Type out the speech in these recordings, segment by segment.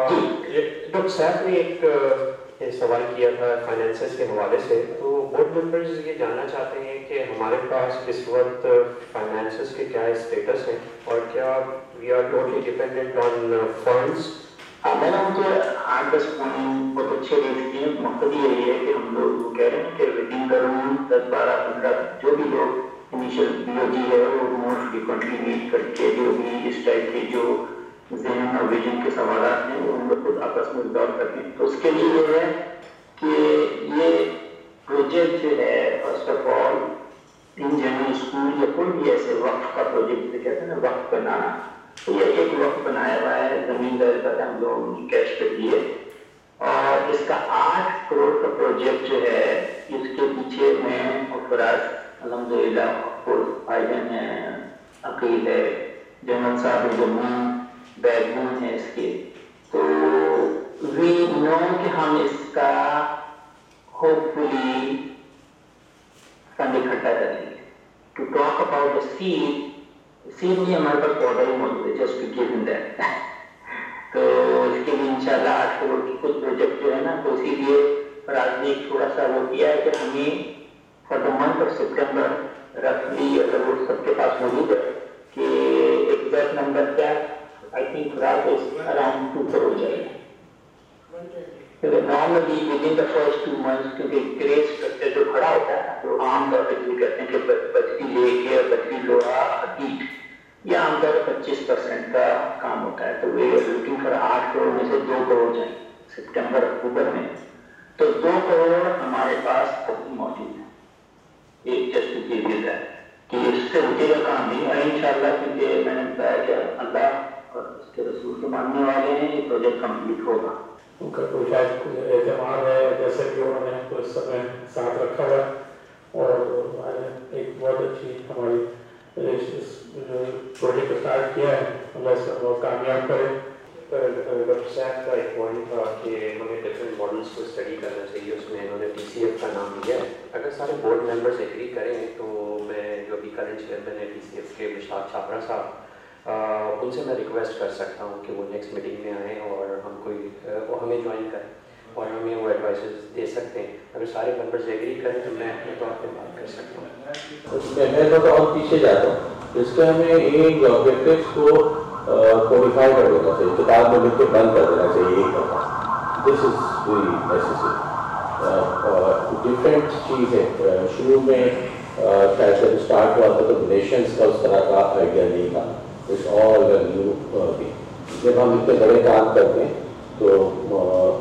Doctor صاحب نے ایک سوال کیا تھا فائنینسز کے حوالے سے، تو بورڈ ممبرز یہ جاننا چاہتے ہیں کہ ہمارے پاس اس وقت فائنینسز کے کیا اسٹیٹس ہیں اور کیا we are totally dependent on funds. میں نے ان کے 8-10 پوائنٹ بہت اچھے دے دیے ہیں. مقصد یہی ہے کہ ہم لوگ کہہ رہے ہیں کہ ریڈنگ کروں 10-12-15 جو بھی لوگ انیشیل پی او جی ہے وہ مور فریکوینٹلی میٹ کر کے جو بھی اس ٹائپ کے جو ذہن اور ویژن کے سوالات ہیں وہ ہم لوگ خود آپس میں ریزالو کرتے ہیں. تو اس کے لیے یہ ہے کہ یہ پروجیکٹ جو ہے first of all in general school یا کوئی بھی ایسے وقف کا پروجیکٹ جسے کہتے ہیں نا وقف بنانا، تو یہ ایک وقت بنایا ہوا ہے زمین دار پر ہم لوگوں نے کیش پہ دیے، اور اس کا 8 کروڑ کا پروجیکٹ جو ہے اس کے پیچھے میں افراد الحمدللہ آئی جان ہیں، عقیل ہے، جنرل صاحب جمون بیک بون ہے اس کے. تو وی نو کہ ہم اس کا ہوپ فلی فنڈ اکٹھا کریں گے. To talk about the seed میں ہمارے پاس پودا ہی موجود ہے just to give in that. تو اس کے لیے انشاءاللہ 8 کروڑ کی کچھ پروجیکٹ جو ہے نا، تو اسی لیے راج نے ایک تھوڑا سا وہ کیا ہے کہ ہمیں for the month of September رفلی اگر وہ سب کے پاس موجود ہے کہ ایگزیکٹ نمبر کیا آئی تھنک راج اراؤنڈ 2 کروڑ جائے گا. Normally with in the first 2 months کیونکہ گریس اسٹرکچر جو کھڑا ہوتا ہے تو عام طور پہ یہ کہتے ہیں کہ بجری لے کے اور بجری لوہا حدید یہ عام طور پر 25% کا کام ہوتا ہے. تو وہ لوکنگ فار 8 کروڑ میں سے 2 کروڑ جائیں سپٹمبر اکتوبر میں. تو 2 کروڑ ہمارے پاس موجود ہے. ایک جسٹ یہ بھی ہے کہ اس سے رکے گا کام نہیں ہے انشاءاللہ، کیونکہ میں نے بتایا کہ اللہ اور اس کے رسول کے ماننے والے ہیں یہ پروجیکٹ کمپلیٹ ہوگا. ان کا کوئی شاید اعتماد ہے جیسے کہ انہوں نے ہم کو اس سمے ساتھ رکھا ہوا ہے، اور ایک بہت اچھی ہماری پروجیکٹ اسٹارٹ کیا ہے، اللہ اس کو بہت کامیاب کرے. ڈاکٹر صاحب کا ایک پوائنٹ تھا کہ ہمیں ڈفرینٹ ماڈلس کو اسٹڈی کرنا چاہیے، اس میں انہوں نے ٹی سی ایف کا نام لیا ہے. اگر سارے بورڈ ممبرز ایگری کریں تو میں جو ابھی کرنٹ چیئرمین ہے ٹی سی ایف کے مشتاق چھابرا صاحب، ان سے میں ریکویسٹ کر سکتا ہوں کہ وہ نیکسٹ میٹنگ میں آئیں اور ہم کوئی وہ ہمیں جوائن کریں اور ہمیں وہ ایڈوائسز دے سکتے ہیں. اگر سارے ممبرز ایگری کریں تو میں اپنے طور پہ بات کر سکتا ہوں. اس میں تھوڑا اور پیچھے جاتا ہوں. اس کے ہمیں ایک آبجیکٹیوس کو کوڈیفائی کر دینا چاہیے، کتاب میں لکھ کے بند کر دینا چاہیے. ایک دفعہ دس از ویری نیسیسری. ڈفرینٹ چیز ہے. شروع میں شاید جب اسٹارٹ ہوا تھا تو نیشنس کا اس طرح کا آئیڈیا نہیں تھا. It's all new thing. جب ہم اتنے بڑے کام کرتے ہیں تو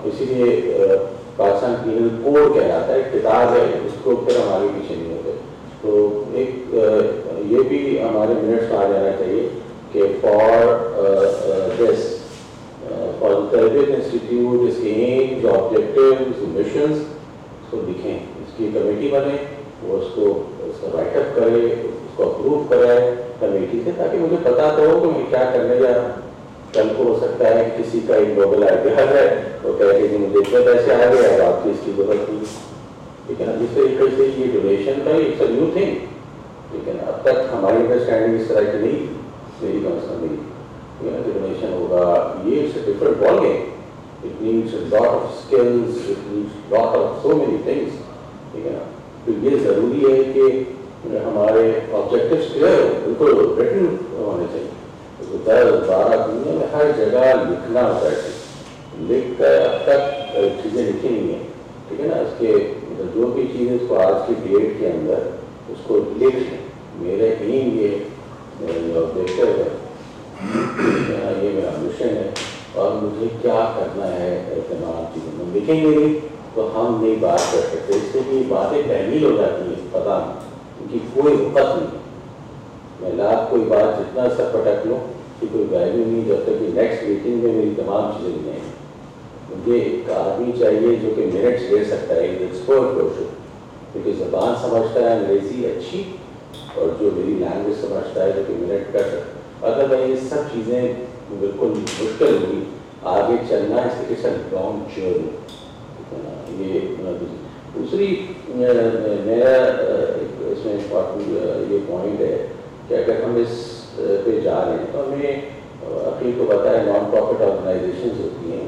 اسی لیے پاکستان پینل کوڈ کہلاتا ہے، کتاب ہے، اس کو پھر ہمارے پیچھے نہیں ہوتے. تو ایک یہ بھی ہمارے منٹس میں آ جانا چاہیے کہ فار دس فار تربیت انسٹیٹیوٹ اس کے ایمز، آبجیکٹیوز، مشنس اس کو لکھیں، اس کی کمیٹی بنے، وہ اس کا رائٹ اپ کرے، اس کو اپروو کرے کمیٹی سے، تاکہ مجھے پتا تو ہو کہ میں کیا کرنے جا رہا ہوں. کل کو ہو سکتا ہے کسی کا ایک نوبل آئیڈیا ہے وہ کہتے کہ مجھے اتنے پیسے آ گئے اب آپ کی اس کی ضرورت نہیں. ٹھیک ہے نا. جس طریقے سے یہ ڈونیشن کا اٹس اے نیو تھنگ. ٹھیک ہے نا. اب تک ہماری انڈرسٹینڈنگ اس طرح کی نہیں، میری کنسرن نہیں. ٹھیک ہے نا. ڈونیشن ہوگا یہ it's a different ball game. It needs a lot of skills, it needs lot of so many things. ٹھیک ہے نا. تو یہ ضروری ہے کہ ہمارے آبجیکٹیوز کلیئر ہو، بالکل ریٹن ہونے چاہیے. 10-12 دنیا میں ہر جگہ لکھنا ہوتا ہے. لکھ کر اب تک چیزیں لکھی نہیں ہیں. ٹھیک ہے نا. اس کے جو بھی چیز اس کو آج کی ڈیٹ کے اندر اس کو لکھ لیں. میرے ایم یہ آبجیکٹیو ہے، یہ میرا مشن ہے اور مجھے کیا کرنا ہے. تمام چیزیں ہم لکھیں گے نہیں تو ہم نہیں بات کر سکتے. اس سے بھی باتیں تحلیل ہو جاتی ہیں، پتہ ان کی کوئی وقت نہیں. میں لاکھ کوئی بات جتنا سر پٹک لوں کہ کوئی ویلیو نہیں جب تک کہ نیکسٹ میٹنگ میں میری تمام چیزیں نہیں آئیں. مجھے ایک آدمی چاہیے جو کہ منٹس لے سکتا ہے، ایک ایکسپرٹ پرسن، کیونکہ زبان سمجھتا ہے انگریزی اچھی، اور جو میری لینگویج سمجھتا ہے جو کہ منٹ کر سکتا. اگر میں یہ سب چیزیں بالکل مشکل ہوئی آگے چلنا. اس لانگ جرنی. یہ دوسری میرا اس میں امپورٹنٹ یہ پوائنٹ ہے کہ اگر ہم اس پہ جا رہے ہیں تو ہمیں عقیل کو پتہ ہے نان پروفٹ آرگنائزیشنز ہوتی ہیں،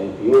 NPO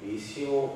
BCO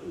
2,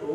2,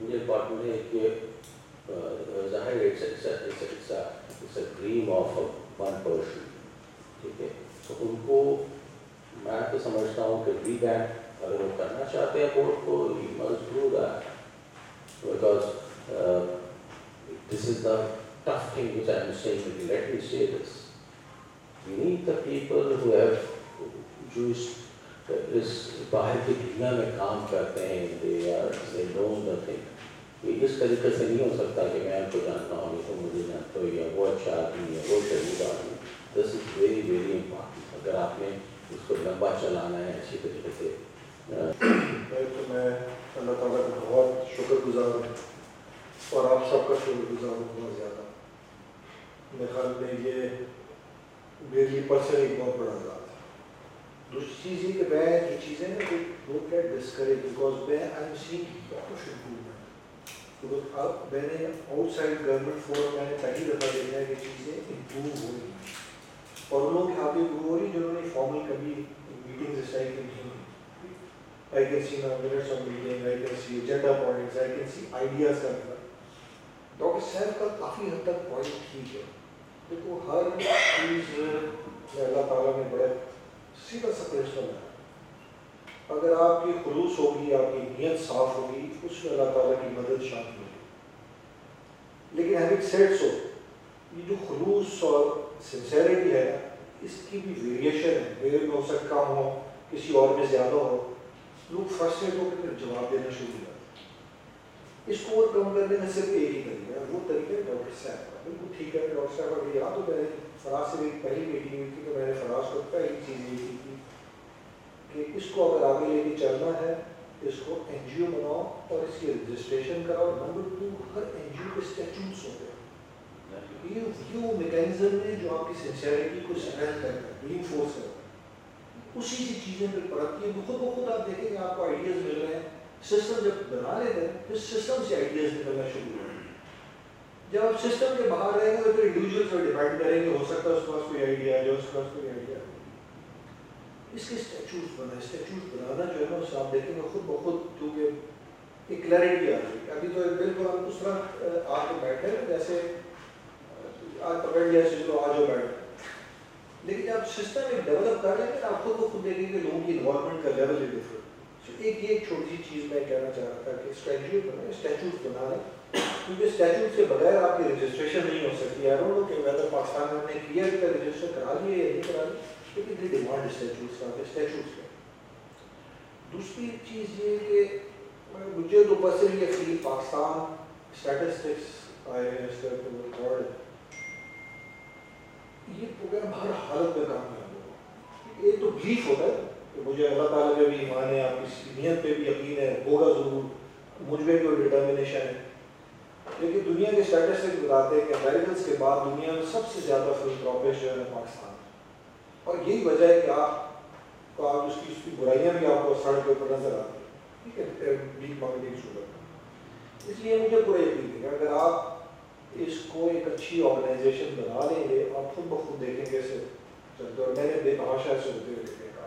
مجھے امپورٹنٹ ہے کہ ظاہر it's a dream of one person, ٹھیک ہے، تو ان کو میں تو سمجھتا ہوں کہ ری بینک اگر وہ کرنا چاہتے ہیں بورڈ کو، he must do that, because this is the tough thing which I am seeing. Let me say this, we need the people who have جو اس باہر کی دنیا میں کام کرتے ہیں، دے نو دا تھنگ. یہ اس طریقے سے نہیں ہو سکتا کہ میں آپ کو جانتا ہوں یہ تو مجھے جانتا ہوں، یا وہ اچھا آدمی ہے، وہ شریف آدمی. دس از ویری ویری امپورٹنٹ. اگر آپ نے اس کو لمبا چلانا ہے اچھی طریقے سے. میں اللہ تعالیٰ کا بہت شکر گزار ہوں اور آپ سب کا شکر گزار ہوں بہت زیادہ. میرے خیال میں یہ میرے لیے پرسنلی ایک بہت بڑا ذات ہے. دوسری چیز یہ کہ میں یہ چیزیں نا کہ ڈونٹ گیٹ ڈسکریج بیکاز میں I am seeing lot of improvement. اب میں نے آؤٹ سائڈ گورنمنٹ فورم میں نے پہلی دفعہ دیکھا ہے کہ چیزیں امپروو ہو رہی ہیں اور ان لوگوں کے ہاتھ امپروو ہو رہی ہیں جنہوں نے فارمل کبھی میٹنگز اس ٹائپ کی نہیں ہوئی. I can see now minutes of meeting, I can see agenda points, I can see ideas کا مطلب. ڈاکٹر صاحب کا کافی حد تک پوائنٹ ٹھیک ہے. دیکھو ہر چیز میں اللہ تعالیٰ نے بڑے سیدھا سا پرنسپل ہے. اگر آپ کی خلوص ہوگی، آپ کی نیت صاف ہوگی، اس میں اللہ تعالیٰ کی مدد شامل ہوگی. لیکن having said so، یہ جو خلوص اور سنسیریٹی ہے اس کی بھی ویریشن ہے. میرے میں ہو سکتا کم ہو، کسی اور میں زیادہ ہو. لوگ فرسٹریٹ ہو کے پھر جواب دینا شروع ہو جاتے ہیں. اس کو اوور کم کرنے میں صرف ایک ہی طریقہ ہے، وہ طریقہ ہے ڈاکٹر صاحب کا. بالکل ٹھیک ہے. ڈاکٹر صاحب اگر یاد تو میں نے فراز سے میری پہلی میٹنگ ہوئی تھی تو میں نے فراز کو پہلی چیز یہ کی تھی کہ اس کو اگر آگے لے کے چلنا ہے اس کو این جی او بناؤ اور اس کی رجسٹریشن کراؤ. نمبر 2، ہر این جی او کے اسٹیچوٹس ہوتے ہیں. یہ وہ میکینزم ہے جو آپ کی سنسیئرٹی کو اسٹرینتھ کرتا ہے، ری انفورس کرتا ہے. اسی سی چیزیں پہ پرکھتی ہیں. خود بخود آپ دیکھیں گے آپ کو آئیڈیاز مل رہے ہیں. سسٹم جب بنا لیتے ہیں پھر سسٹم سے آئیڈیاز نکلنا شروع ہو رہے ہیں. جب آپ سسٹم کے باہر رہیں گے تو پھر انڈیویجول سے ڈیپینڈ کریں گے. ہو سکتا ہے اس کے پاس کوئی آئیڈیا ہے، جو اس کے پاس کوئی آئیڈیا ہے. اس کے اسٹیچوٹس بنا، اسٹیچوٹ بنانا جو ہے نا اس سے آپ دیکھیں گے خود بخود کیونکہ ایک کلیئرٹی آ رہی ہے. ابھی تو بالکل ہم اس طرح آ کے بیٹھے ہیں جیسے آج پکڑ لیا چلو آ جاؤ بیٹھ. لیکن جب سسٹم ایک ڈیولپ کر لیں گے آپ خود کو خود دیکھیں گے لوگوں کی انوالومنٹ کا لیول ہے ڈفرنٹ. ایک چھوٹی سی چیز میں کہنا چاہ رہا تھا کہ اسٹیچوٹ بنا لیں کیونکہ اسٹیچوٹ کے بغیر آپ کی رجسٹریشن نہیں ہو سکتی. آئی ڈونٹ نو کہ ویدر پاکستان میں نے کیا کہ رجسٹر کرا لیے یا نہیں کرا لیے، لیکن دی ڈیمانڈ اسٹیچوٹس کا. دوسری چیز یہ کہ مجھے تو پرسنلی فیل پاکستان اسٹیٹسٹکس آئے ہیں اس طرح کے ریکارڈ یہ پروگرام ہر حالت میں کامیاب ہوگا. ایک تو بلیف ہوتا ہے کہ مجھے اللہ تعالیٰ پہ بھی ایمان ہے، آپ کی نیت پہ بھی یقین ہے، ہوگا ضرور، مجھ میں بھی ڈٹرمنیشن ہے. لیکن دنیا کے اسٹیٹسٹکس بتاتے ہیں کہ امریکنس کے بعد دنیا میں سب سے زیادہ فلانتھروپسٹ جو ہے پاکستان. اور یہی وجہ ہے کہ آپ کو آج اس کی برائیاں بھی آپ کو سڑک کے اوپر نظر آتی ہیں. ٹھیک ہے، بھیک مانگنے کی صورت. اس لیے مجھے پورا یقین ہے کہ اگر آپ اس کو ایک اچھی آرگنائزیشن بنا لیں گے آپ خود بخود دیکھیں گے اسے چلتے. اور میں نے بے تحاشا ایسے ہوتے ہوئے دیکھنے کا.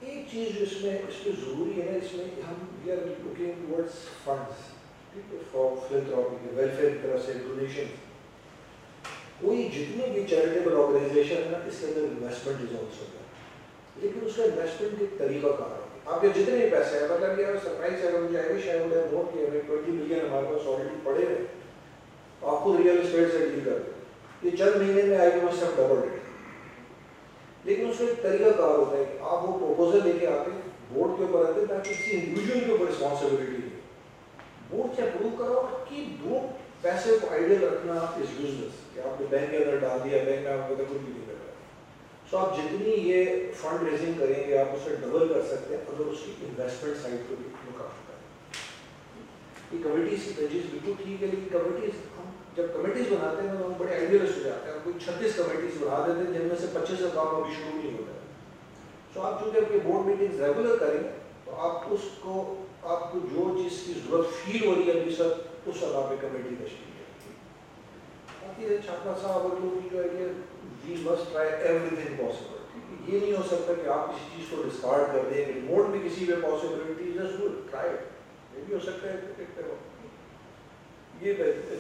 ایک چیز جو اس پہ ضروری ہے نا، اس میں ہم we are looking towards funds for philanthropy کے ویلفیئر کی طرف سے ڈونیشن. کوئی جتنی بھی چیریٹیبل آرگنائزیشن ہے نا اس کے اندر انویسٹمنٹ ریزالوس ہوتا ہے، لیکن اس کا انویسٹمنٹ کے طریقہ کار ہے. آپ کے جتنے بھی پیسے ہیں مطلب یہ سرپرائز ہے، اگر مجھے ایوی شیئر ہولڈر نوٹ کیا ہے 20 ملین ہمارے پاس آلریڈی پڑے ہیں، آپ خود ریئل اسٹیٹ سے ڈیل کرتے ہیں. یہ چند مہینے میں I must have double it. لیکن اس کا ایک طریقہ کار ہوتا ہے کہ آپ وہ پروپوزل لے کے آتے بورڈ کے اوپر آتے تاکہ کسی انڈیویجول کے اوپر رسپانسبلٹی ہے. بورڈ سے اپروو کرو کہ دو پیسے کو آئیڈیل رکھنا از یوزلیس کہ آپ نے بینک کے اندر ڈال دیا، بینک میں آپ کو کچھ بھی نہیں کر رہا. سو آپ جتنی یہ فنڈ ریزنگ کریں گے آپ اسے ڈبل کر سکتے ہیں اگر اس کی انویسٹمنٹ سائڈ کو بھی مقام کریں. یہ کمیٹیز کی تجویز بالکل ٹھیک ہے، لیکن کمیٹیز ہم جب کمیٹیز بناتے ہیں تو ہم بڑے آئیڈیلسٹ ہو جاتے ہیں. ہم کوئی 36 کمیٹیز بنا دیتے ہیں جن میں سے 25 کا کام ابھی شروع نہیں ہوتا ہے. سو آپ چونکہ اپنی بورڈ میٹنگز ریگولر کریں تو آپ کو جو چیز کی ضرورت فیل ہو رہی ہے ابھی سر اس سطح پہ کمیٹی تشکیل ہے. باقی چھاپا صاحب اور لوگ جو ہے کہ we must try everything possible. یہ نہیں ہو سکتا کہ آپ کسی چیز کو ڈسکارڈ کر دیں, ریموٹ بھی کسی پہ possibility just do it, try it, یہ بھی ہو سکتا ہے کرکٹ پہ. یہ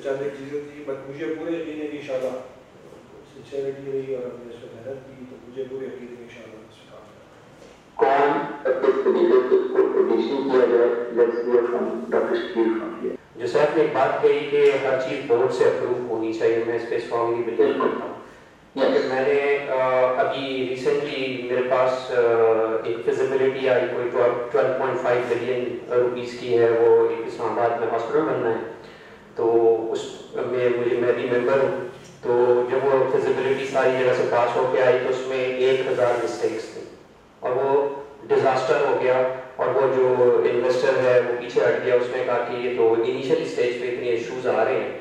چند ایک چیزیں تھیں, بٹ مجھے پورے یقین ہے کہ انشاءاللہ سنسیئرٹی رہی اور ہم نے اس پہ محنت کی, تو مجھے پورے یقین ہے کہ انشاءاللہ اس پہ کام کریں. کون کس طریقے سے اس کو ایڈیشن کیا جائے, let's hair from doctor Shakeel from here. جو صاحب نے ایک بات کہی کہ ہر چیز بورڈ سے اپروو ہونی چاہیے, میں اس پہ اسٹرانگلی بلیو کرتا ہوں. کیونکہ میں نے ابھی ریسنٹلی میرے پاس ایک فیزیبلٹی آئی, کوئی 12.5 بلین روپیز کی ہے, وہ ایک اسلام آباد میں ہاسپٹل بننا ہے, تو اس میں میں بھی ممبر ہوں. تو جب وہ فیزیبلٹی ساری جگہ سے پاس ہو کے آئی تو اس میں 1000 مسٹیکس تھیں, اور وہ ڈیزاسٹر ہو گیا. اور وہ جو انویسٹر ہے وہ پیچھے ہٹ گیا, اس نے کہا کہ یہ تو انیشیل اسٹیج پہ اتنے ایشوز آ رہے ہیں,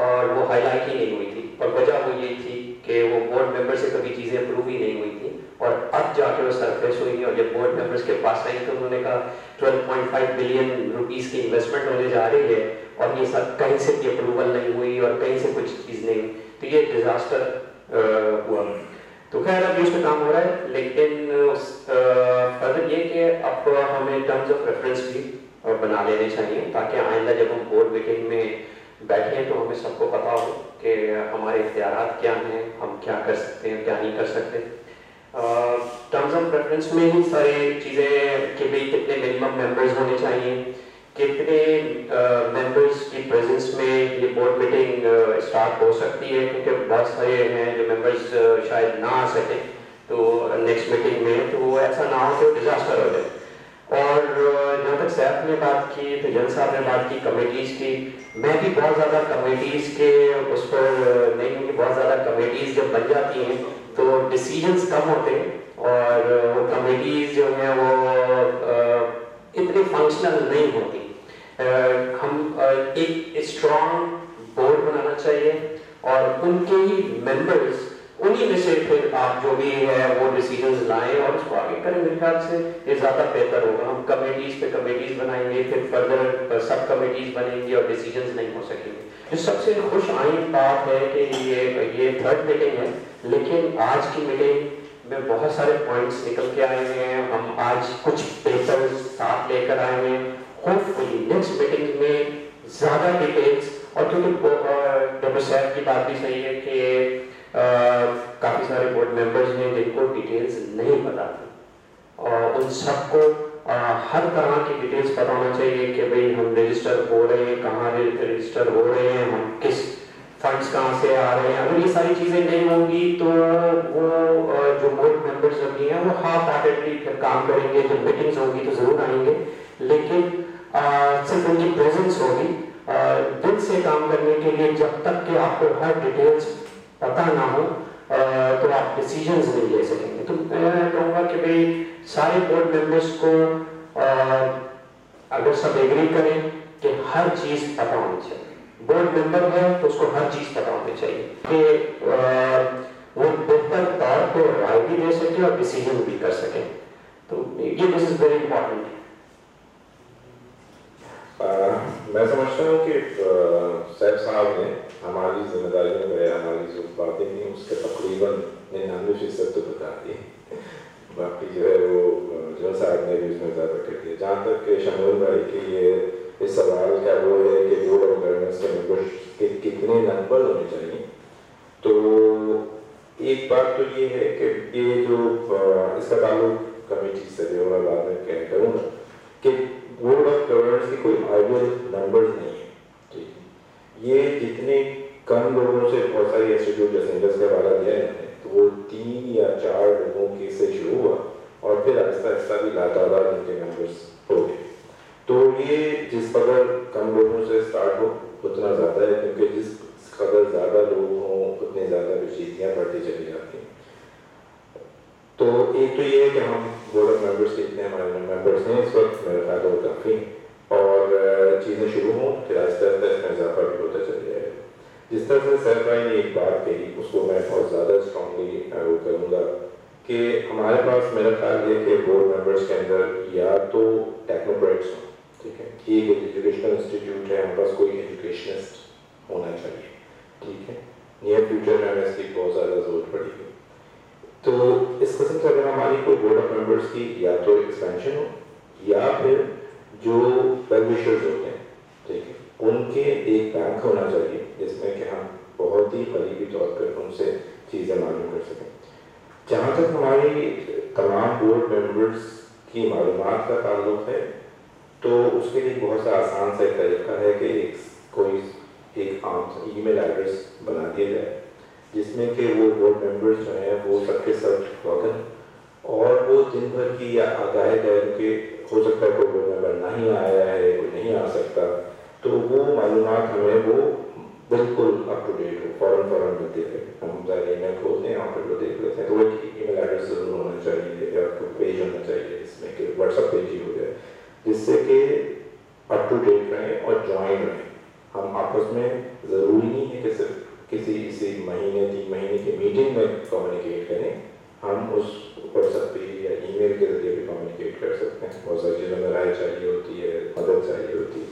اور وہ ہائی لائٹ ہی نہیں ہوئی تھی. اور وجہ وہ یہی تھی کہ وہ بورڈ ممبر سے کبھی چیزیں اپروو ہی نہیں ہوئی تھیں, اور اب جا کے وہ سرفیس ہوئی. اور جب بورڈ ممبرس کے پاس آئی تو انہوں نے کہا 12.5 بلین روپیز کی انویسٹمنٹ ہونے جا رہی ہے, اور یہ سب کہیں سے بھی اپروول نہیں ہوئی اور کہیں سے کچھ چیز نہیں ہوئی, تو یہ ڈیزاسٹر ہوا. تو خیر اب اس پہ کام ہو رہا ہے, لیکن فردر یہ کہ اب ہمیں ٹرمز آف ریفرنس بھی بنا لینے چاہیے, تاکہ آئندہ جب ہم بورڈ میٹنگ میں بیٹھیں تو ہمیں سب کو پتا ہو کہ ہمارے اختیارات کیا ہیں, ہم کیا کر سکتے ہیں, کیا نہیں کر سکتے. ٹرمز آف ریفرنس میں ہی ساری چیزیں کہ بھئی کتنے منیمم ممبرز ہونے چاہیے, کتنے ممبرز کی پریزنس میں یہ بورڈ میٹنگ اسٹارٹ ہو سکتی ہے, کیونکہ بہت سارے ہیں جو ممبرز شاید نہ آ سکیں تو نیکسٹ میٹنگ میں, تو وہ ایسا نہ ہو کہ ڈیزاسٹر ہو جائے. اور جہاں تک سیف نے بات کی, تو جن صاحب نے بات کی کمیٹیز کی, میں بھی بہت زیادہ کمیٹیز کے اس پر نہیں ہوں, کہ بہت زیادہ کمیٹیز جب بن جاتی ہیں تو ڈیسیجنس کم ہوتے ہیں, اور وہ کمیٹیز جو ہیں وہ اتنی فنکشنل نہیں ہوتی. ہم ایک اسٹرانگ بورڈ بنانا چاہیے, اور ان کے ہی ممبرز انہی میں سے پھر آپ جو بھی ہے وہ ڈیسیجنز لائیں اور اس کو آگے کریں. میرے خیال سے یہ زیادہ بہتر ہوگا. ہم کمیٹیز پہ کمیٹیز بنائیں گے, پھر فردر سب کمیٹیز بنیں گی اور ڈیسیجنز نہیں ہو سکیں گے. جو سب سے خوش آئند بات ہے کہ یہ تھرڈ میٹنگ ہے, لیکن آج کی میٹنگ میں بہت سارے پوائنٹس نکل کے آئے ہیں. ہم آج کچھ پیپرز ساتھ لے کر آئے ہیں. ہوپ فلی نیکسٹ میٹنگ میں زیادہ ڈیٹیلز, اور کیونکہ ڈاکٹر صاحب کی بات بھی صحیح ہے کہ کافی سارے بورڈ ممبرز ہیں جن کو ڈیٹیلز نہیں پتا تھی, اور ان سب کو ہر طرح کی ڈیٹیلز پتا ہونا چاہیے کہ بھئی ہم رجسٹر ہو رہے ہیں, کہاں رجسٹر ہو رہے ہیں, ہم کس فنڈس کہاں سے آ رہے ہیں. اگر یہ ساری چیزیں نہیں ہوں گی تو وہ جو بورڈ ممبرز ابھی ہیں وہ ہاف ہارٹیڈلی پھر کام کریں گے. جب میٹنگز ہوں گی تو ضرور آئیں گے, لیکن صرف ان کی پریزنس ہوگی. دل سے کام کرنے کے لیے جب تک کہ آپ کو ہر ڈیٹیلز پتہ نہ ہو تو آپ ڈیسیجنز نہیں لے سکیں گے. تو میں کہوں گا کہ بھئی سارے بورڈ ممبرس کو اگر سب ایگری کریں کہ ہر چیز پتہ ہونی چاہیے, بورڈ ممبر ہے تو اس کو ہر چیز پتہ ہونی چاہیے کہ وہ بہتر طور پہ رائے بھی دے سکے اور ڈیسیجن بھی کر سکیں. تو یہ دس از ویری امپورٹنٹ. میں سمجھتا ہوں کہ سیف صاحب نے ہماری ذمہ داریوں میں ہماری جو باتیں تھیں اس کے تقریباً 99% تو بتا دی. باقی جو ہے وہ جو صاحب نے بھی اس میں زیادہ کر دیا. جہاں تک کہ شمول بھائی کے یہ اس سوال کا وہ ہے کہ بورڈ آف گورننس کے ممبرس کے کتنے نمبر ہونے چاہیے, تو ایک بات تو یہ ہے کہ یہ جو اس کا تعلق کمیٹی سے جو میں بعد میں کہہ کروں گا کہ بورڈ آف گورننس کی کوئی آئیڈیل نمبرز نہیں ہے. ٹھیک ہے, یہ جتنے کم لوگوں سے, بہت ساری انسٹیٹیوٹ جیسے انڈس کا حوالہ دیا ہے انہوں نے, تو وہ 3 یا 4 لوگوں کے سے شروع ہوا اور پھر آہستہ آہستہ بھی لاتعداد ان کے ممبرس ہو گئے. تو یہ جس قدر کم لوگوں سے اسٹارٹ ہو اتنا زیادہ ہے, کیونکہ جس قدر زیادہ لوگ ہوں اتنے زیادہ پیچیدگیاں بڑھتی چلی جاتی ہیں. تو ایک تو یہ ہے کہ ہم بورڈ آف ممبرس کے اتنے ہمارے ممبرس ہیں اس وقت میرے خیال اور کافی, اور چیزیں شروع ہوں پھر آہستہ آہستہ اس میں اضافہ بھی ہوتا چل جائے گا. جس طرح سے سیف بھائی نے ایک بات کہی اس کو میں بہت زیادہ اسٹرانگلی وہ کروں گا کہ ہمارے پاس میرا خیال یہ کہ بورڈ ممبرس کے اندر یا تو ٹیکنوکریٹس ہوں, ٹھیک ہے, یہ ایک ایجوکیشنل انسٹیٹیوٹ ہے, ہمارے پاس کوئی ایجوکیشنسٹ ہونا چاہیے. ٹھیک ہے, نیئر فیوچر میں ہمیں اس کی بہت زیادہ ضرورت پڑے گی. تو اس قسم سے اگر ہماری کوئی بورڈ آف ممبرس کی یا تو ایکسپینشن ہو یا پھر جو ویل وشرز ہوتے ہیں ٹھیک ہے ان کے ایک بینک ہونا چاہیے جس میں کہ ہم بہت ہی قریبی طور پر ان سے چیزیں معلوم کر سکیں. جہاں تک ہماری تمام بورڈ ممبرس کی معلومات کا تعلق ہے تو اس کے لیے بہت سا آسان سا ایک طریقہ ہے کہ ایک عام ای میل ایڈریس بنا دیا جائے جس میں کہ وہ بورڈ ممبرس جو ہیں وہ سب کے سب لاگن اور وہ دن بھر کی یا آگاہ گئے کہ ہو سکتا ہے کوئی بورڈ ممبر نہیں آیا ہے کوئی نہیں آ سکتا تو وہ معلومات ہمیں وہ بالکل اپ ٹو ڈیٹ ہو فوراً ملتی ہے. ہم ظاہر ای میل کھولتے ہیں اور پھر وہ دیکھ لیتے ہیں تو ایک ای میل ایڈریس ضرور ہونا چاہیے یا کوئی پیج ہونا چاہیے جس میں کہ واٹس ایپ پیج ہی ہو جائے جس سے کہ اپ ٹو ڈیٹ رہیں اور جوائن رہیں. ہم آپس میں ضروری نہیں ہے کہ صرف اسی مہینے 3 مہینے کی میٹنگ میں کمیونیکیٹ کریں, ہم اس واٹس ایپ پہ یا ای میل کے ذریعے بھی کمیونیکیٹ کر سکتے ہیں. بہت ساری چیزوں میں رائے چاہیے ہوتی ہے, مدد چاہیے ہوتی ہے.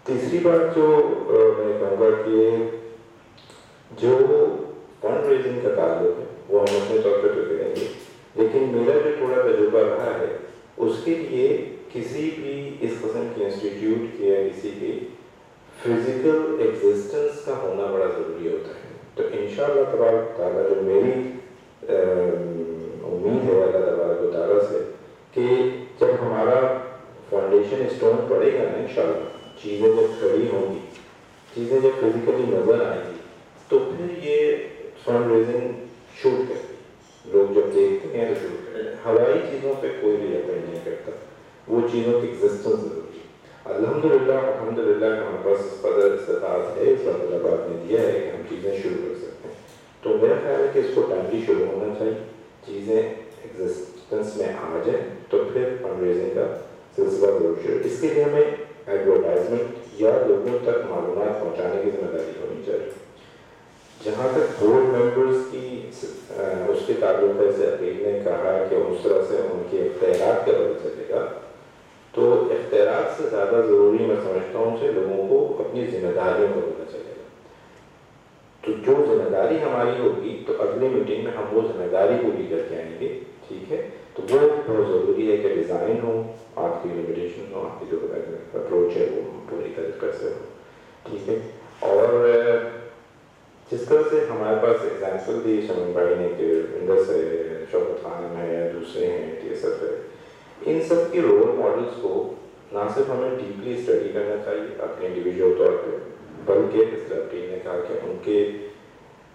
تیسری بات جو میں کہوں گا کہ جو فنڈ ریزنگ کا تعلق ہے وہ ہم اپنے طور پہ کریں گے, لیکن میرا جو تھوڑا تجربہ رہا ہے اس کے لیے کسی بھی اس قسم کی انسٹیٹیوٹ یا کسی کی فزیکل ایگزسٹنس کا ہونا بڑا ضروری ہوتا ہے. تو انشاءاللہ تبارک تعالیٰ جو میری امید ہے اللہ تبارک و تعالیٰ سے کہ جب ہمارا فاؤنڈیشن اسٹون پڑے گا نا انشاءاللہ, چیزیں جب کھڑی ہوں گی, چیزیں جب فزیکلی نظر آئیں گی تو پھر یہ فنڈ ریزنگ شوٹ کرتی ہے. لوگ جب دیکھتے ہیں تو شوٹ کرتے ہیں. ہوائی چیزوں پہ کوئی بھی یقین نہیں کرتا, وہ چیزوں کی ایگزسٹنس ضروری ہے. الحمدللہ ہمارے پاس اس قدر استطاعت ہے, اس وقت اللہ پاک نے دیا ہے کہ ہم چیزیں شروع کر سکتے ہیں. تو میرا خیال ہے کہ اس کو ٹائملی شروع ہونا چاہیے, چیزیں ایگزسٹنس میں آ جائیں تو پھر فنڈ ریزنگ کا سلسلہ ضرور شروع. اس کے لیے ہمیں ایڈورٹائزمنٹ یا لوگوں تک معلومات پہنچانے کی ذمہ داری ہونی چاہیے. جہاں تک بورڈ ممبرس کی اس کے تعلق ہے, سے عقیل نے کہا کہ اس طرح سے ان کے اختیارات کا پتہ چلے گا, تو اختیارات سے زیادہ ضروری میں سمجھتا ہوں کہ لوگوں کو اپنی ذمہ داریوں کا پتہ چلے گا. تو جو ذمہ داری ہماری ہوگی تو اگلی میٹنگ میں ہم وہ ذمہ داری پوری کر کے آئیں گے. ٹھیک ہے, تو وہ بہت ضروری ہے کہ ڈیزائن ہو, آپ کی لمیٹیشن ہو, آپ کی جو اپروچ ہے وہ پوری طریقے سے ہو. ٹھیک ہے, اور جس طرح سے ہمارے پاس ایگزامپل دی شمیم بھائی نے کہ انڈس ہے, شوکت خانم ہے, دوسرے ہیں, ٹی ایس ایف ہے, ان سب کے رول ماڈلس کو نہ صرف ہمیں ڈیپلی اسٹڈی کرنا چاہیے اپنے انڈیویجول طور پہ, بلکہ اس طرح ٹیم نے کہا کہ ان کے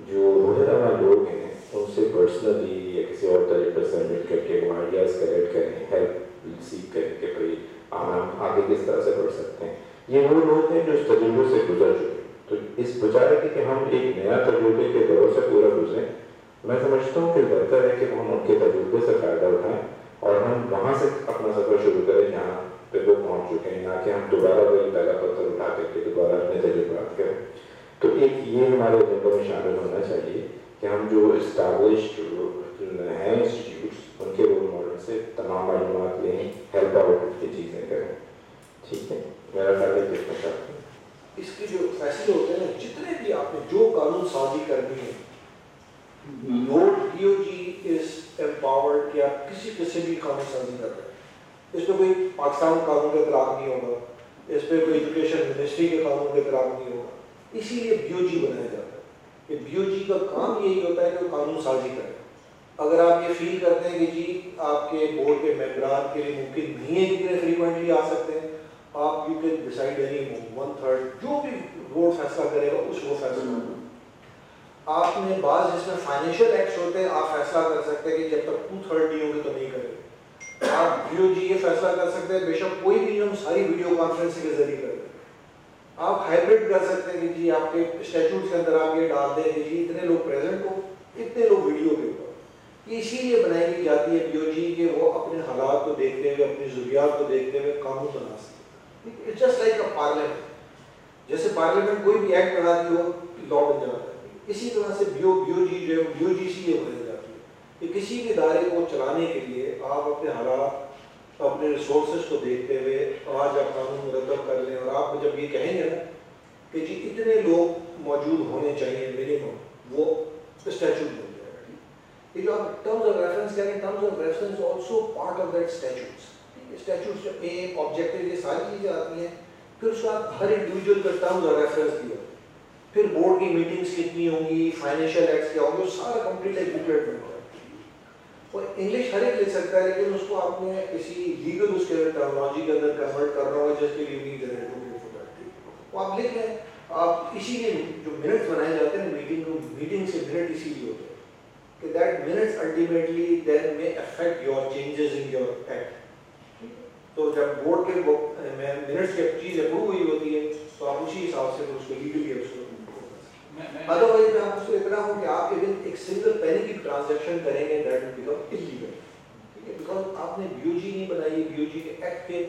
جو رہنما لوگ ہیں ان سے پرسنلی یا کسی اور طریقے سے مل کر کے وہ آئیڈیاز کلیکٹ کریں, ہیلپ سیکھ کریں کہ بھائی ہم آگے کس طرح سے بڑھ سکتے ہیں. یہ وہ لوگ ہیں جو اس تجربے سے گزر چکے. تو اس بجائے کہ ہم ایک نیا تجربے کے دور سے پورا گزریں, میں سمجھتا ہوں کہ بہتر ہے کہ ہم ان کے تجربے سے فائدہ اٹھائیں اور ہم وہاں سے اپنا سفر شروع کریں جہاں پہ وہ پہنچ چکے ہیں, نہ کہ ہم دوبارہ وہی پہلا پتھر اٹھا کر کے دوبارہ اپنے تجربات کریں. تو ایک یہ ہمارے ایجنڈے میں شامل ہونا چاہیے کہ ہم جو اسٹیبلشڈ ہیں انسٹیٹیوٹس ان کے رول ماڈل سے تمام معلومات لیں, ہیلپ آؤٹ کی چیزیں کریں. ٹھیک ہے, میرا خیال ہے دیکھنا چاہتے ہیں اس کے جو فیصلے ہوتے ہیں نا, جتنے بھی آپ نے جو قانون سازی کرنی ہے, نوٹ ڈی او جی از امپاورڈ کہ آپ کسی قسم کی قانون سازی کر رہے ہیں. اس پہ کوئی پاکستان قانون کے خلاف نہیں ہوگا, اس پہ کوئی ایجوکیشن منسٹری کے قانون کے خلاف نہیں ہوگا. اسی لیے بی او جی بنایا جاتا ہے کہ بی او جی کا کام یہی ہوتا ہے کہ وہ قانون سازی کرے. اگر آپ یہ فیل کرتے ہیں کہ جی آپ کے بورڈ کے ممبران کے لیے ممکن نہیں ہے کتنے فریکوینٹلی آ سکتے ہیں, آپ یو کین ڈیسائڈ اینی 1/3 جو بھی بورڈ فیصلہ کرے گا اس وہ فیصلہ کرے. آپ نے بعض جس میں فائنینشیل ایکٹس ہوتے ہیں آپ فیصلہ کر سکتے ہیں کہ جب تک 2/3 نہیں ہوگی تو نہیں کرے. آپ بی او جی یہ فیصلہ کر سکتے ہیں بے شک کوئی بھی ہم ساری ویڈیو کانفرنس کے ذریعے کریں. آپ ہائبرڈ کر سکتے ہیں کہ جی آپ کے اسٹیچوٹ کے اندر آپ یہ ڈال دیں کہ جی اتنے لوگ پریزنٹ ہو, اتنے لوگ ویڈیو کے اوپر. یہ اسی لیے بنائی کی جاتی ہے بی او جی کہ وہ اپنے حالات کو دیکھتے ہوئے, اپنی ضروریات کو دیکھتے ہوئے قانون بنا سکتے. It's just like a parliament. جیسے پارلیمنٹ کوئی بھی ایکٹ بناتی ہو لا بن جاتا ہے, اسی طرح سے بی او جی جو ہے بی او جی سی یہ بنائی جاتی ہے کہ کسی بھی ادارے کو چلانے کے لیے آپ اپنے حالات, اپنے ریسورسز کو دیکھتے ہوئے آج آپ قانون مرتب کر لیں. اور آپ جب یہ کہیں گے نا کہ جی اتنے لوگ موجود ہونے چاہیے منیمم, وہ اسٹیچوٹ بن جائے گا. یہ جو آپ ٹرمز آف ریفرنس کہہ رہے ہیں, terms of reference also part of that statutes. Statutes جو ایم آبجیکٹیو یہ ساری چیزیں آتی ہیں, پھر اس کے بعد ہر انڈیویجول کا ٹرمز آف ریفرنس بھی ہوتا ہے, پھر بورڈ کی میٹنگس کتنی ہوں گی, فائنینشیل ایکٹس کیا ہوں گے, وہ سارا کمپلیٹ ایک بکلیٹ میں ہوتا ہے. وہ انگلش ہر ایک لے سکتا ہے, لیکن اس کو آپ نے کسی لیگل اس کے ٹرمنالوجی کے اندر کنورٹ کر رہا ہوگا جس کے لیے بھی وہ آپ لکھ لیں. آپ اسی لیے جو منٹس بنائے جاتے ہیں میٹنگ سے منٹ اسی لیے ہوتے ہیں کہ دیٹ منٹس الٹیمیٹلی دین میں affect your changes in your act. تو جب بورڈ کے منٹس کی چیز اپروو ہوئی ہوتی ہے تو آپ اسی حساب سے اس کو لیگلی اس کو ادروائز میں آپ اس کو اتنا ہوں کہ آپ ایک سنگل پینی کی ٹرانزیکشن کریں گے دیٹ ول بیکم انلیگل. ٹھیک ہے, بیکاز آپ نے بی او جی نہیں بنائی. بی او جی کے ایکٹ کے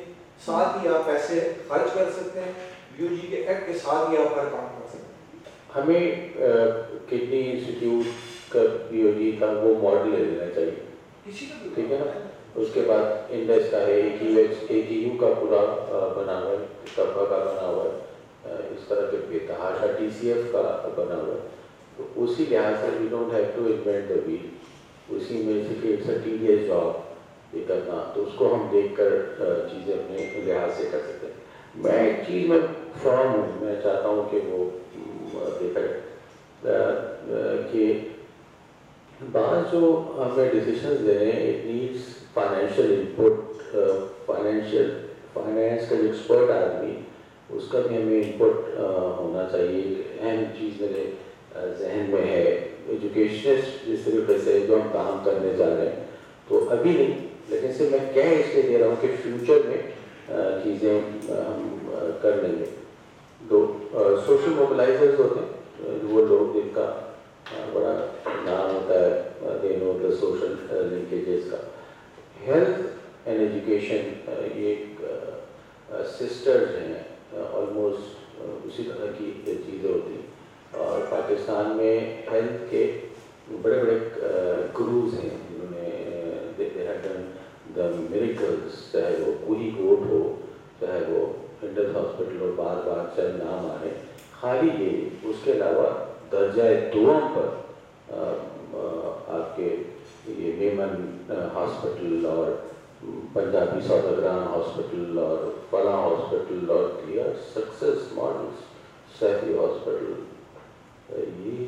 ساتھ ہی آپ پیسے خرچ کر سکتے ہیں, بی او جی کے ایکٹ کے ساتھ ہی آپ ہر کام کر سکتے ہیں. ہمیں کڈنی انسٹیٹیوٹ کا بی او جی تھا وہ ماڈل لے لینا چاہیے, کسی کا بھی ٹھیک ہے نا. اس کے بعد انڈس کا ہے, اے جی یو کا پورا بنا ہوا ہے, طبقہ کا بنا ہوا ہے, اس طرح کے بے تحاشا ٹی سی ایف کا بنا ہوا ہے. تو اسی لحاظ سے we don't have to invent the wheel. اسی میں سے کہ اٹس اے ٹیڈیس جاب یہ کرنا, تو اس کو ہم دیکھ کر چیزیں اپنے لحاظ سے کر سکتے ہیں. میں ایک چیز میں فرم ہوں, میں چاہتا ہوں کہ وہ دیکھا جائے کہ بعض جو ہمیں ڈیسیشنز لے رہے ہیں it needs financial input. Finance کا جو ایکسپرٹ آدمی اس کا بھی ہمیں انپٹ ہونا چاہیے. ایک اہم چیز میرے ذہن میں ہے ایجوکیشنسٹ جس طریقے سے جو ہم کام کرنے جا رہے ہیں, تو ابھی نہیں لیکن صرف میں کہہ اس لیے دے رہا ہوں کہ فیوچر میں چیزیں ہم کر لیں گے. دو سوشل موبلائزرز ہوتے ہیں, وہ لوگ جن کا بڑا نام ہوتا ہے, دے نو دا سوشل لنکیجز کا. ہیلتھ اینڈ ایجوکیشن یہ ایک سسٹرز ہیں, آلموسٹ اسی طرح کی چیزیں ہوتی ہیں. اور پاکستان میں ہیلتھ کے بڑے بڑے گروز ہیں جنہوں نے دا میریکلز, چاہے وہ کوہی کوٹ ہو, چاہے وہ انڈس ہاسپٹل ہو, بار بار چند نام آ رہے ہیں. خالی یہ اس کے علاوہ درجہ دوم پر آپ کے یہ میمن ہاسپٹل اور پنجابی سوداگران ہاسپٹل اور فلاں ہاسپٹل اور clear success models, Saifi hospital, یہ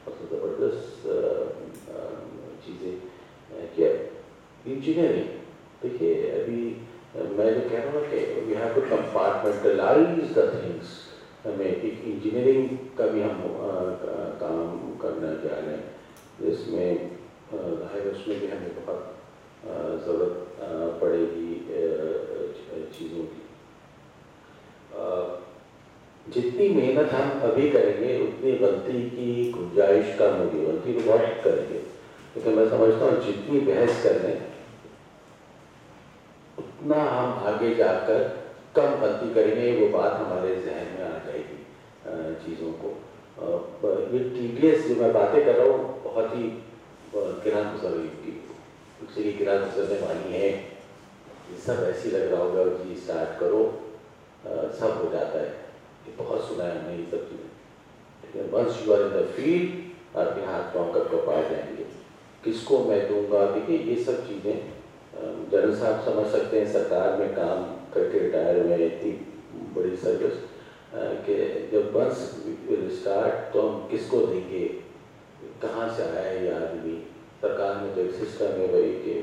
بہت زبردست چیزیں. کیا انجینئرنگ دیکھیے, ابھی میں جو کہہ رہا ہوں کہ we have to compartmentalize the things. ہمیں ایک انجینئرنگ کا بھی ہم کام کرنا چاہ رہے ہیں جس میں ظاہر اس میں بھی ہمیں بہت ضرورت پڑے گی چیزوں کی. جتنی محنت ہم ابھی کریں گے اتنی غلطی کی گنجائش کم ہوگی. غلطی تو بہت کریں گے لیکن میں سمجھتا ہوں جتنی بحث کر لیں اتنا ہم آگے جا کر کم غلطی کریں گے. وہ بات ہمارے ذہن میں آ جائے گی چیزوں کو. یہ ٹی ڈی ایس جو میں باتیں کر رہا ہوں بہت ہی گران گزر کی گران گزرنے والی ہیں. یہ سب ایسی لگ رہا ہوگا جی اسٹارٹ کرو سب ہو جاتا ہے. یہ بہت سنا ہے ہم نے یہ سب چیزیں, لیکن once you are in the field آپ کے ہاتھ پاؤں کب کب آ جائیں گے. کس کو میں دوں گا, دیکھیے یہ سب چیزیں جنرل صاحب سمجھ سکتے ہیں. سرکار میں کام کر کے ریٹائر ہوئے, اتنی بڑی سروس کہ جب ونس اسٹارٹ تو ہم کس کو دیں گے, کہاں سے آیا ہے یہ آدمی. سرکار میں تو ایک سسٹم ہے بھائی کہ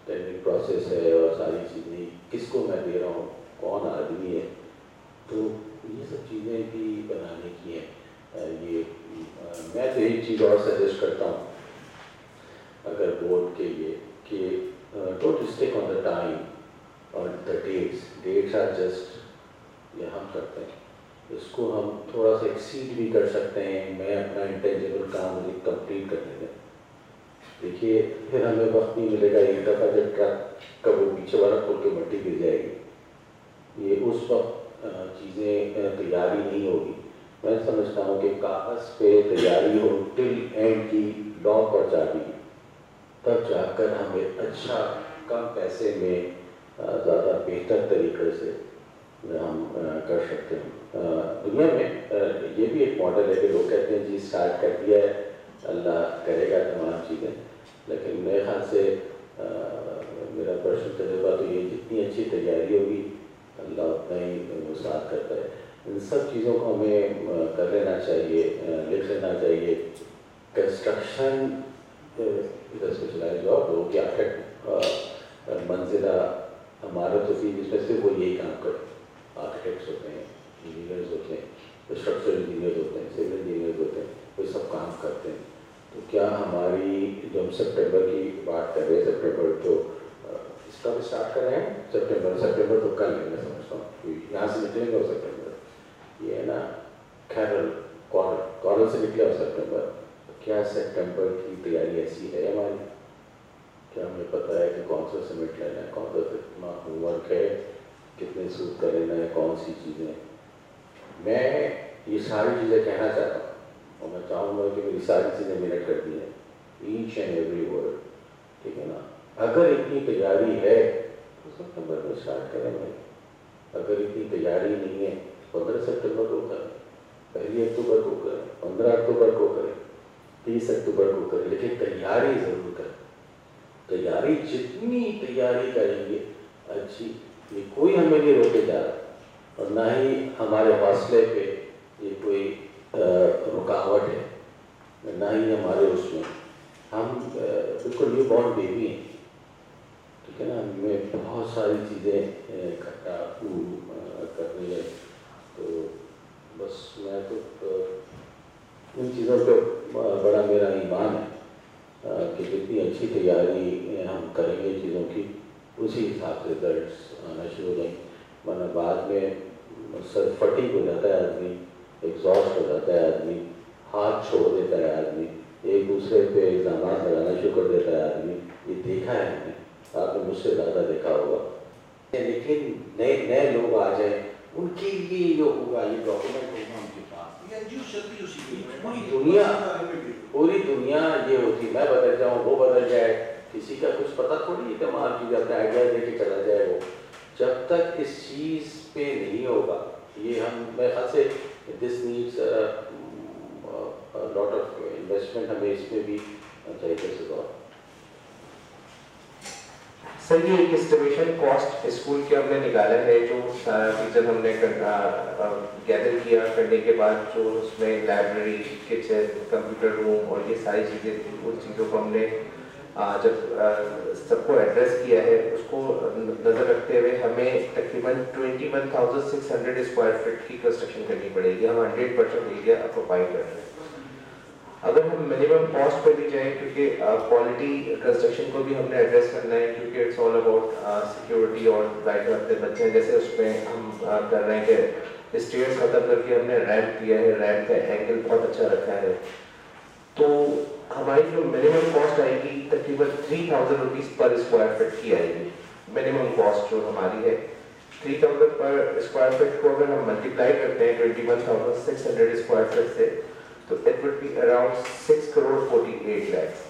ٹینڈرنگ پروسیس ہے اور ساری چیزیں, کس کو میں دے رہا ہوں, کون آدمی ہے. تو یہ سب چیزیں بھی بنانے کی ہیں. یہ میں تو ایک چیز اور سجیسٹ کرتا ہوں اگر بورڈ کے لیے کہ don't stack on the time اور دا ڈیٹس آر جسٹ یہ ہم کرتے ہیں, اس کو ہم تھوڑا سا ایکسیڈ بھی کر سکتے ہیں. میں اپنا انٹینجیبل کام مجھے کمپلیٹ کرنے دیں. دیکھیے پھر ہمیں وقت نہیں ملے گا. ایک دفعہ جب ٹرک کا وہ پیچھے والا کھول کے مٹی گر جائے گی, یہ اس وقت چیزیں تیاری نہیں ہوگی. میں سمجھتا ہوں کہ کاغذ پہ تیاری ہو ٹل اینڈ کی لاک اور چابی, تب جا کر ہمیں اچھا کم پیسے میں زیادہ بہتر طریقے سے ہم کر سکتے ہیں. دنیا میں یہ بھی ایک ماڈل ہے کہ لوگ کہتے ہیں جی اسٹارٹ کر دیا ہے اللہ کرے گا تمام چیزیں. لیکن میرے خیال سے میرا پرسنل تجربہ تو یہ جتنی اچھی تیاری ہوگی اللہ اتنا ہی وسعت کرتا ہے. ان سب چیزوں کو ہمیں کر لینا چاہیے, لکھ لینا چاہیے. کنسٹرکشن ادھر سے چلائے جاب ہو کہ منزلہ عمارت ہوتی ہے جس میں صرف وہ یہی کام کرتے ہیں. آرکیٹیکٹس ہوتے ہیں, انجینئرز ہوتے ہیں, اسٹرکچرل انجینئرز ہوتے ہیں, سول انجینئرز ہوتے ہیں, وہ سب کام کرتے ہیں. تو کیا ہماری جو ہم سپٹمبر کی بات کر رہے ہیں, سپٹمبر تو اس کا بھی اسٹارٹ کر رہے ہیں. سپٹمبر تو کل ہے, میں سمجھتا ہوں یہاں سے نکلیں گے. اور سپٹمبر یہ ہے نا کارل سے نکلے. اور سپٹمبر کیا سپٹمبر کی تیاری ایسی ہے ہماری, کیا ہمیں پتہ ہے کہ کون سا سیمنٹ لینا ہے, کون سا کتنا ہوم ورک ہے, کتنے سوٹ کا لینا ہے, کون سی چیزیں. میں یہ ساری چیزیں کہنا چاہتا ہوں اور میں چاہوں گا کہ میری ساری چیزیں منٹ کر دی ہیں, ایچ اینڈ ایوری ورڈ, ٹھیک ہے نا. اگر اتنی تیاری ہے تو سپٹمبر میں اسٹارٹ کریں گے. اگر اتنی تیاری نہیں ہے 15 سپٹمبر کو کریں, 1 اکتوبر کو کریں, 15 اکتوبر کو کریں, 30 اکتوبر کو کریں, لیکن تیاری ضرور کریں. تیاری جتنی تیاری کریں گے اچھی, یہ کوئی ہمیں نہیں روکے جا رہا اور نہ ہی ہمارے حوصلے پہ یہ کوئی رکاوٹ ہے, نہ ہی ہمارے اس میں. ہم بالکل نیو بورن بیبی ہیں, ٹھیک ہے نا. ہمیں بہت ساری چیزیں اکٹھا کرنی ہے. تو بس میں تو ان چیزوں پہ بڑا میرا ایمان ہے کہ جتنی اچھی تیاری ہم کریں گے چیزوں کی, اسی حساب سے رزلٹس آنا شروع ہو جائیں. ورنہ بعد میں سر فٹیگ ہو جاتا ہے آدمی, ایگزاسٹ ہو جاتا ہے آدمی, ہاتھ چھوڑ دیتا ہے آدمی, ایک دوسرے پہ الزامات لگانا شروع کر دیتا ہے آدمی. یہ دیکھا ہے ہم نے, آپ نے مجھ سے زیادہ دیکھا ہوگا. لیکن نئے لوگ آ جائیں, ان کے لیے جو ہوگا یہ ڈاکومنٹ ہوگا ان کے پاس. پوری دنیا یہ ہوتی, میں بدل جاؤں وہ بدل جائے, کسی کا کچھ پتہ تھوڑی ہے. تمام چیزیں اپنے آئیڈیا دے کے چلا جائے وہ. جب تک اس چیز پہ نہیں ہوگا, یہ ہم میرے خیال سے this needs lot of investment, ہمیں اس میں بھی چاہیے سے. سر یہ ایک اسٹیمیشن کاسٹ اسکول کے ہم نے نکالا ہے, جو ٹیچر ہم نے گیدر کیا کرنے کے بعد, جو اس میں لائبریری, کچن, کمپیوٹر روم اور یہ ساری چیزیں تھیں, ان چیزوں کو ہم نے جب سب کو ایڈریس کیا ہے, اس کو نظر رکھتے ہوئے ہمیں تقریباً 21,600 اسکوائر فٹ کی کنسٹرکشن کرنی پڑے گی. ہم 100% ایریا آکوپائی کر رہے ہیں. اگر ہم منیمم کاسٹ پہ بھی جائیں, کیونکہ کوالٹی کنسٹرکشن کو بھی ہم نے ایڈریس کرنا ہے, کیونکہ اٹس آل اباؤٹ سیکورٹی اور رائٹ آف دا بچے ہیں. جیسے اس میں ہم کر رہے ہیں کہ اسٹیئرس ختم کر کے ہم نے ریمپ کیا ہے, ریمپ کا اینگل بہت اچھا رکھا ہے. تو ہماری جو منیمم کاسٹ آئے گی تقریباً 3,000 روپیز پر اسکوائر فٹ کی آئے گی. منیمم کاسٹ جو ہماری ہے 3,000 پر اسکوائر فٹ کو اگر ہم ملٹیپلائی کرتے ہیں 21,600 اسکوائر فٹ سے, تو it would be around 6 crore 48 lakhs.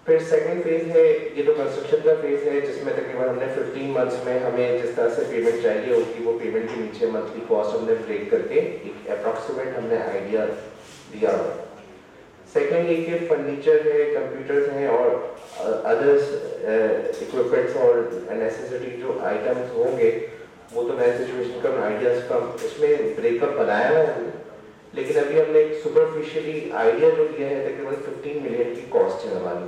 پھر سیکنڈ فیز ہے, یہ جو کنسٹرکشن کا فیز ہے, جس میں تقریباً ہم نے 15 منتھس میں ہمیں جس طرح سے پیمنٹ چاہیے ہوگی, وہ پیمنٹ کے نیچے منتھلی کاسٹ ہم نے بریک کر کے ایک اپروکسیمیٹ ہم نے آئیڈیا دیا ہوا. سیکنڈ یہ کہ فرنیچر ہے, کمپیوٹرز ہیں اور ادرس اکوپمنٹس اور نیسیسٹی جو آئٹمس ہوں گے, وہ تو نئے سچویشن کا آئیڈیاز کا اس میں بریک اپ بنایا ہوا ہے. لیکن ابھی ہم نے ایک سپرفیشلی آئیڈیا جو لیا ہے تقریباً 15 ملین کی کاسٹ ہے ہماری,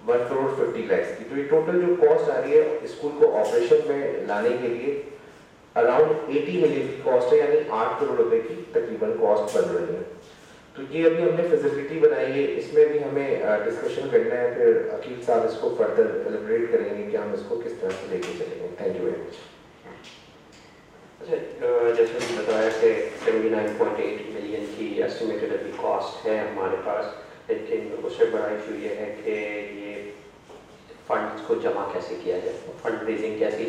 1 crore 50 lakhs کی. تو یہ ٹوٹل جو کاسٹ آ رہی ہے اسکول کو آپریشن میں لانے کے لیے اراؤنڈ 80 ملین کی کاسٹ ہے, یعنی 8 کروڑ روپے کی تقریباً کاسٹ بن رہی ہے. تو یہ ابھی ہم نے فیزیبلٹی بنائی ہے, اس میں بھی ہمیں ڈسکشن کرنا ہے. پھر عقیل صاحب اس کو فردر ایلیبریٹ کریں گے کہ ہم اس کو کس طرح سے لے کے چلیں گے. Thank you very much. جیسے کہ بتایا کہ 79.8 ملین کی ایسٹیمیٹڈ ابھی کاسٹ ہے ہمارے پاس, لیکن اس سے بڑا ایشو یہ ہے کہ یہ فنڈس کو جمع کیسے کیا جائے, فنڈ ریزنگ کیسے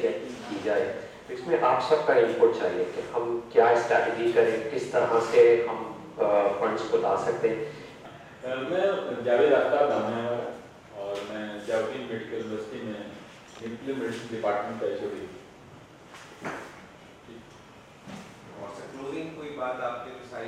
کی جائے. اس میں آپ سب کا انپٹ چاہیے کہ ہم کیا اسٹریٹجی کریں, کس طرح سے ہم فنڈس کو لا سکتے ہیں. میں جاوید آفتاب نام ہے اور میں جاوید میڈیکل یونیورسٹی میں نیوکلیئر میڈیسن ڈپارٹمنٹ کا ایچ او ڈی. کلوزنگ کوئی بات آپ کے ساری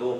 2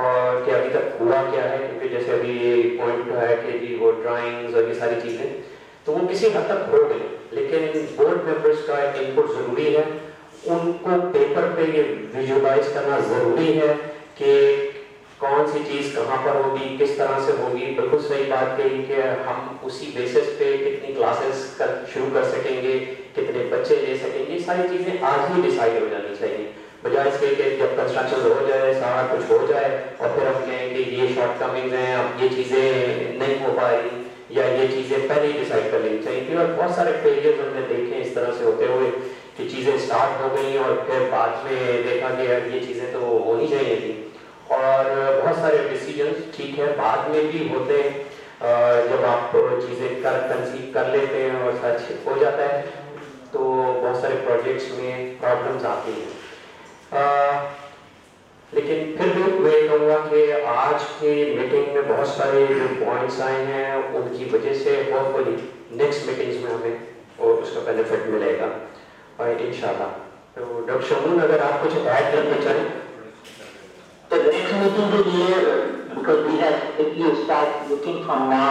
اور کہ ابھی تک ہوا کیا ہے، کیونکہ جیسے ابھی پوائنٹ ہے کہ جی وہ ڈرائنگز اور یہ ساری چیزیں تو وہ کسی حد تک ہو گئی، لیکن بورڈ ممبرس کا ان پٹ ضروری ہے، ان کو پیپر پہ یہ ویژولائز کرنا ضروری ہے کہ کون سی چیز کہاں پر ہوگی، کس طرح سے ہوگی. بالکل صحیح بات کہی کہ ہم اسی بیسس پہ کتنی کلاسز شروع کر سکیں گے، کتنے بچے لے سکیں گے، یہ ساری چیزیں آج ہی ڈیسائیڈ ہو جانی چاہیے، بجائے اس کے کہ جب کنسٹرکشن ہو جائے، سارا کچھ ہو جائے اور پھر ہم کہیں کہ یہ شارٹ کمنگز ہیں، اب یہ چیزیں نہیں ہو پا رہی یا یہ چیزیں پہلے ہی ڈیسائیڈ کر لینی چاہیے. کیونکہ بہت سارے فیلئرز ہم نے دیکھے اس طرح سے ہوتے ہوئے کہ چیزیں اسٹارٹ ہو گئی اور پھر بعد میں دیکھا کہ یہ چیزیں تو ہونی چاہیے تھیں. اور بہت سارے ڈیسیجنس ٹھیک ہے بعد میں بھی ہوتے ہیں، جب آپ چیزیں کنسیو کر لیتے ہیں اور سچ ہو جاتا ہے تو بہت سارے پروجیکٹس میں پرابلمس آتی ہیں. لیکن پھر بھی میں یہ کہوں گا کہ آج کی میٹنگ میں بہت سارے جو پوائنٹس آئے ہیں ان کی وجہ سے ہوپ فلی نیکسٹ میٹنگز میں ہمیں اور اس کا بینیفٹ ملے گا انشاءاللہ. تو ڈاکٹر شمون اگر آپ کچھ ایڈ کرنا چاہیں. The next meeting will be here because we have, if you start looking from now,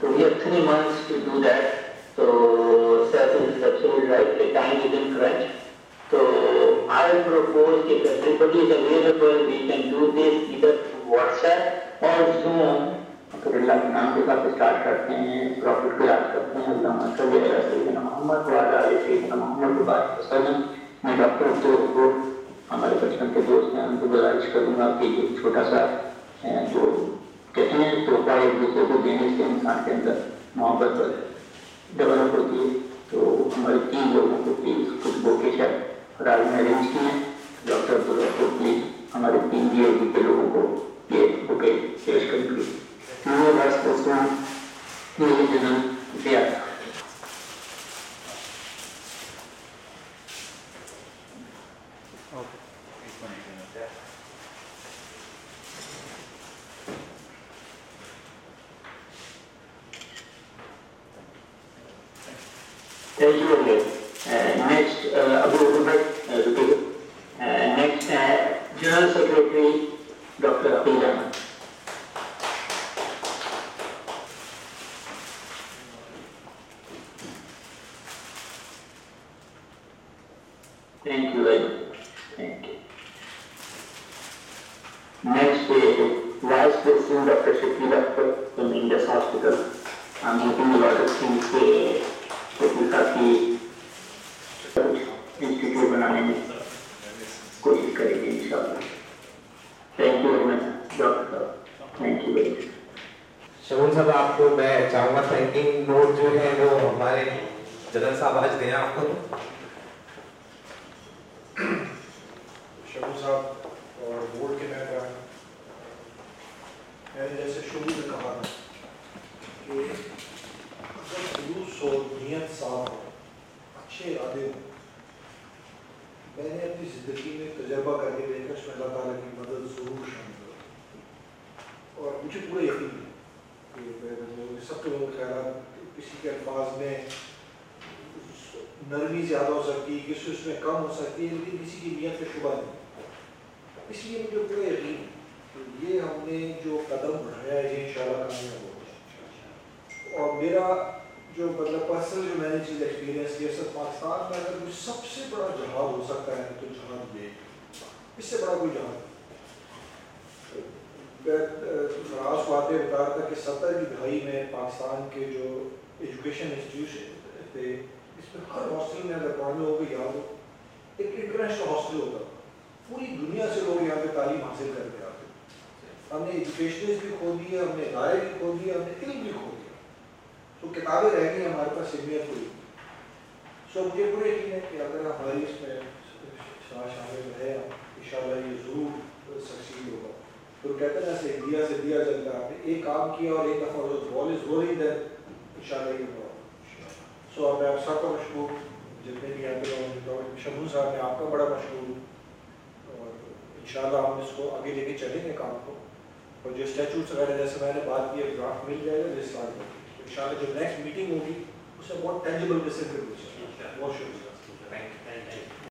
so we have 3 months to do that. So sir is absolutely right, the time is in crunch. So I propose if everybody is available, we can do this either through WhatsApp or Zoom. تو اللہ کے نام کے ساتھ start کرتے ہیں، profit کو یاد کرتے ہیں، اللہ صلی اللہ علیہ وسلم محمد وعلی سیدنا محمد وسلم. میں ڈاکٹر عبدالرحمن کو ہمارے بچپن کے دوست ہیں ان کو گزارش کروں گا کہ یہ چھوٹا سا جو کہتے ہیں تحفہ ایک دوسرے کو دینے سے انسان کے اندر محبت ڈیولپ ہوتی ہے. تو ہمارے 3 لوگوں کو پلیز کچھ بوکے شاید راج میں ارینج کیے ہیں. ڈاکٹر عبدالرحمن کو پلیز ہمارے 3 DOD کے لوگوں کو یہ بوکے پیش کریں گے. Thank you very much. Next, Abu Bakr, next, General Secretary, Dr. Aqil Ahmed. Thank you very much. Thank you. Next, Vice President Dr. Shakil Akhtar from Indus Hospital. I'm hoping a lot of things کی institute بنانے میں کوشش کریں گے انشاءاللہ. Thank you very much doctor صاحب، thank you very much. Shamoon صاحب آپ کو میں چاہوں گا تھینکنگ نوٹ جو ہے وہ ہمارے جنرل صاحب آج دیں آپ کو. شمون صاحب اور بورڈ کے ممبران، میں نے جیسے شروع میں کہا کہ خلوص اور نیت صاف ہو، اچھے ارادے ہوں. میں نے اپنی زندگی میں تجربہ کر کے دیکھا اس میں اللہ تعالیٰ کی مدد ضرور شامل ہو. اور مجھے پورا یقین ہے کہ سب کے لوگ خیالات کسی کے الفاظ میں نرمی زیادہ ہو سکتی ہے، کسی اس میں کم ہو سکتی ہے، لیکن کسی کی نیت میں شبہ نہیں. اس لیے مجھے پورا یقین ہے کہ یہ ہم نے جو قدم بڑھایا ہے یہ انشاءاللہ کامیاب ہوگا. اور میرا جو مطلب پرسنل جو میں نے چیز ایکسپیرینس کیا سر پاکستان میں اگر کوئی سب سے بڑا جہاد ہو سکتا ہے تو جہاد یہ، اس سے بڑا کوئی جہاد. راز باتیں بتا رہا تھا کہ 70 کی دہائی میں پاکستان کے جو ایجوکیشن انسٹیٹیوشن تھے اس میں ہر ہاسٹل میں اگر پڑھنے ہو گئے یاد ہو ایک انٹرنیشنل ہاسٹل ہوتا تھا، پوری دنیا سے لوگ یہاں پہ تعلیم حاصل کر کے آتے. ہم نے ایجوکیشنز بھی کھو دیا، ہم نے ادارے بھی کھو دیا، ہم نے علم بھی کھو دیا. تو کتابیں رہ گئی ہمارے پاس علمیت ہوئی. سو مجھے پورے یقین ہے کہ اگر ہماری اس میں شامل رہے انشاءاللہ یہ ضرور سکسیڈ ہوگا. تو کہتے ہیں ایسے دیا سے دیا جلتا ہے، آپ نے ایک کام کیا اور ایک دفعہ بال از رولنگ دین انشاءاللہ یہ ہوگا. سو میں آپ سب کا مشکور، جتنے بھی یہاں پہ شمون صاحب نے آپ کا بڑا مشکور. اور انشاءاللہ ہم اس کو آگے لے کے چلیں گے کام کو. اور جو اسٹیچوٹس وغیرہ جیسے میں نے بات کی ڈرافٹ مل جائے گا جس سال میں انشاءاللہ جو نیکسٹ میٹنگ ہوگی اس میں بہت ٹینجیبل قسم کے بہت شکریہ.